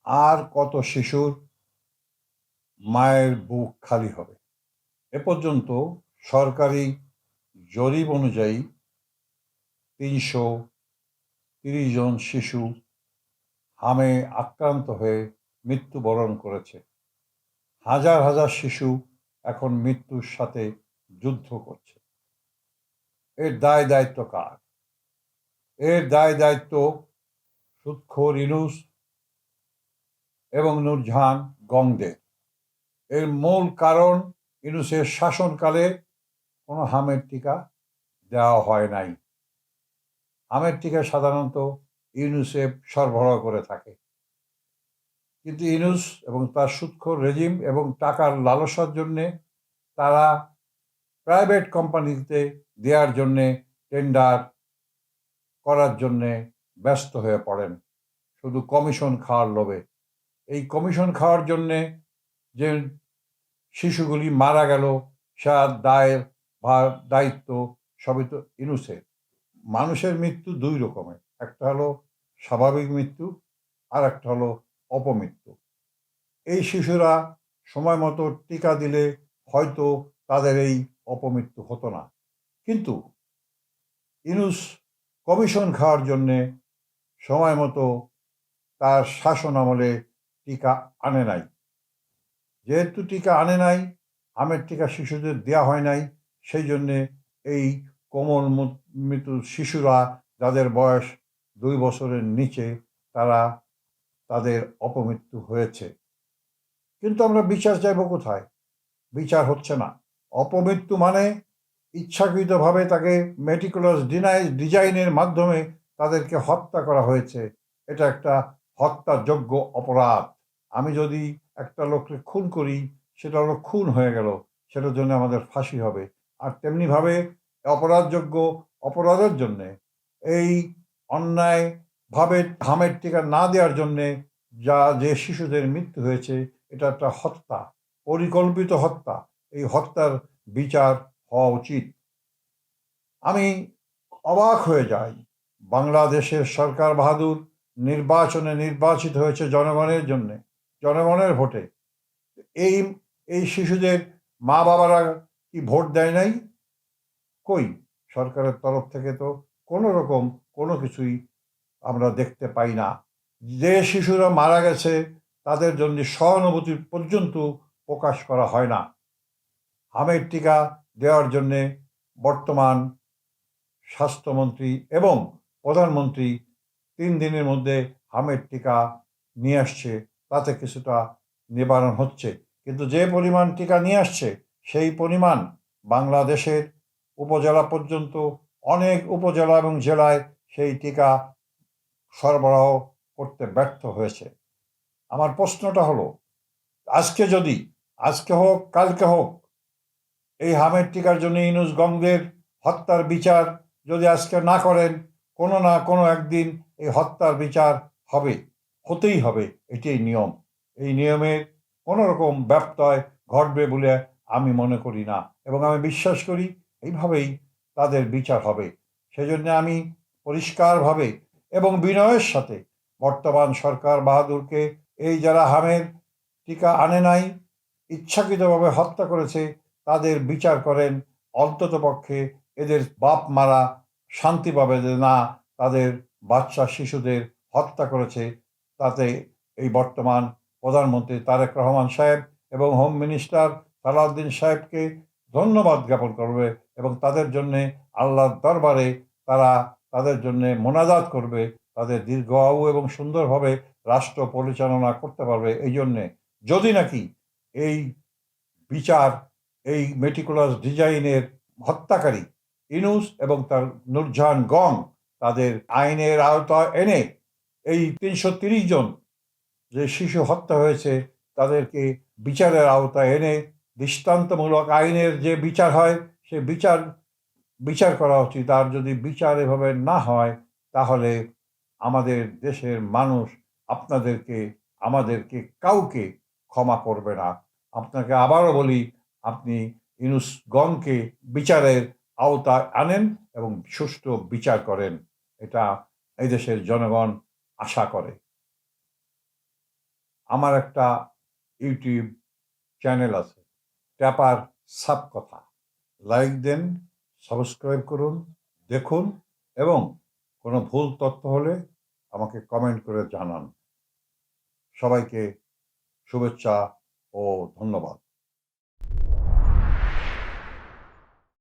আর কত শিশুর মায়ের বুক খালি হবে? এ পর্যন্ত সরকারি জরিপ অনুযায়ী ৩৩০ জন শিশু হামে আক্রান্ত হয়ে মৃত্যুবরণ করেছে। হাজার হাজার শিশু এখন মৃত্যুর সাথে যুদ্ধ করছে। এর দায় দায়িত্ব কার? এর দায় দায়িত্ব সুদখোর ইউনূস এবং নূরজাহান গংদের। এর মূল কারণ ইউনূসের শাসনকালে কোনো হামের টিকা দেওয়া হয় নাই। হামের টিকা সাধারণত ইউনিসেফ সরবরাহ করে থাকে, কিন্তু ইউনূস এবং তার সুদখোর রেজিম এবং টাকার লালসার জন্যে তারা প্রাইভেট কোম্পানিতে দেওয়ার জন্যে টেন্ডার করার জন্যে ব্যস্ত হয়ে পড়েন শুধু কমিশন খাওয়ার লোভে। এই কমিশন খাওয়ার জন্যে যে শিশুগুলি মারা গেল, তার দায়িত্ব সবই তো ইউনূসের। মানুষের মৃত্যু দুই রকমের, একটা হলো স্বাভাবিক মৃত্যু, আর একটা হলো অপমৃত্যু। এই শিশুরা সময় মতো টিকা দিলে হয়তো তাদের এই অপমৃত্যু হতো না, কিন্তু ইউনূস কমিশন খাওয়ার জন্যে সময় মতো তার শাসন আমলে টিকা আনে নাই। যেহেতু টিকা আনে নাই, হামের টিকা শিশুদের দেওয়া হয় নাই, সেই জন্যে এই কোমল মৃত্যু শিশুরা, যাদের বয়স 2 বছরের নিচে, তাদের অপমৃত্যু হয়েছে। কিন্তু আমরা বিচার চাইব কোথায়? বিচার হচ্ছে না। অপমৃত্যু মানে ইচ্ছাকৃতভাবে তাকে মেটিকুলাস ডিজাইনের মাধ্যমে তাদেরকে হত্যা করা হয়েছে। এটা একটা হত্যাযোগ্য অপরাধ। আমি যদি একটা লোককে খুন করি, সেটা হলো খুন হয়ে গেল, সেটার জন্য আমাদের ফাঁসি হবে। আর তেমনিভাবে অপরাধযোগ্য অপরাধের জন্যে, এই অন্যায়ভাবে হামের টিকা না দেওয়ার জন্যে যে শিশুদের মৃত্যু হয়েছে, এটা একটা হত্যা, পরিকল্পিত হত্যা। এই হত্যার বিচার হওয়া উচিত। আমি অবাক হয়ে যাই, বাংলাদেশের সরকার বাহাদুর নির্বাচনে নির্বাচিত হয়েছে জনগণের জন্যে, জনগণের ভোটে। এই এই শিশুদের মা বাবারা কি ভোট দেয় নাই? কই, সরকারের তরফ থেকে তো কোনো রকম কোনো কিছুই আমরা দেখতে পাই না। যে শিশুরা মারা গেছে তাদের জন্য সহানুভূতি পর্যন্ত প্রকাশ করা হয় না। হামের টিকা দেওয়ার জন্যে বর্তমান স্বাস্থ্যমন্ত্রী এবং প্রধানমন্ত্রী 3 দিনের মধ্যে হামের টিকা নিয়ে আসছে, তাতে কিছুটা নিবারণ হচ্ছে। কিন্তু যে পরিমাণ টিকা নিয়ে আসছে, সেই পরিমাণ বাংলাদেশের উপজেলা পর্যন্ত, অনেক উপজেলা এবং জেলায় সেই টিকা সরবরাহ করতে ব্যর্থ হয়েছে। আমার প্রশ্নটা হলো, আজকে হোক কালকে হোক, এই হামের টিকার জন্য ইউনূস গংদের হত্যার বিচার যদি আজকে না করেন, কোনো না কোনো একদিন এই হত্যার বিচার হবে, হতেই হবে। এটাই নিয়ম। এই নিয়মের কোনো রকম ব্যত্যয় ঘটবে বলে আমি মনে করি না, এবং আমি বিশ্বাস করি এইভাবেই তাদের বিচার হবে। সেজন্য আমি পরিষ্কারভাবে এবং বিনয়ের সাথে বর্তমান সরকার বাহাদুরকে, এই যারা হামের টিকা আনে নাই, ইচ্ছাকৃতভাবে হত্যা করেছে, তাদের বিচার করেন। অন্ততপক্ষে এদের বাপ মারা শান্তি পাবে যে না, তাদের বাচ্চা শিশুদের হত্যা করেছে। তাতে এই বর্তমান প্রধানমন্ত্রী তারেক রহমান সাহেব এবং হোম মিনিস্টার সালাউদ্দিন সাহেবকে ধন্যবাদ জ্ঞাপন করবে, এবং তাদের জন্যে আল্লাহর দরবারে তারা তাদের জন্যে মোনাজাত করবে, তাদের দীর্ঘ আয়ু এবং সুন্দরভাবে রাষ্ট্র পরিচালনা করতে পারবে। এই জন্যে যদি নাকি এই বিচার, এই মেটিকুলাস ডিজাইনের হত্যাকারী ইউনূস এবং তার নূরজাহান গং, তাদের আইনের আওতায় এনে এই ৩৩০ জন যে শিশু হত্যা হয়েছে, তাদেরকে বিচারের আওতায় এনে দৃষ্টান্তমূলক আইনের যে বিচার হয়, সে বিচার করা উচিত। আর যদি বিচার এভাবে না হয়, তাহলে আমাদের দেশের মানুষ আপনাদেরকে, আমাদেরকে, কাউকে ক্ষমা করবে না। আপনাকে আবারও বলি, আপনি ইউনূস গংকে বিচারের আওতায় আনেন এবং সুষ্ঠু বিচার করেন। এটা এই দেশের জনগণ আশা করে। আমার একটা ইউটিউব চ্যানেল আছে, ট্যাপার সাপ কথা। লাইক দেন, সাবস্ক্রাইব করুন, দেখুন এবং কোনো ভুল তথ্য হলে আমাকে কমেন্ট করে জানান। সবাইকে শুভেচ্ছা ও ধন্যবাদ।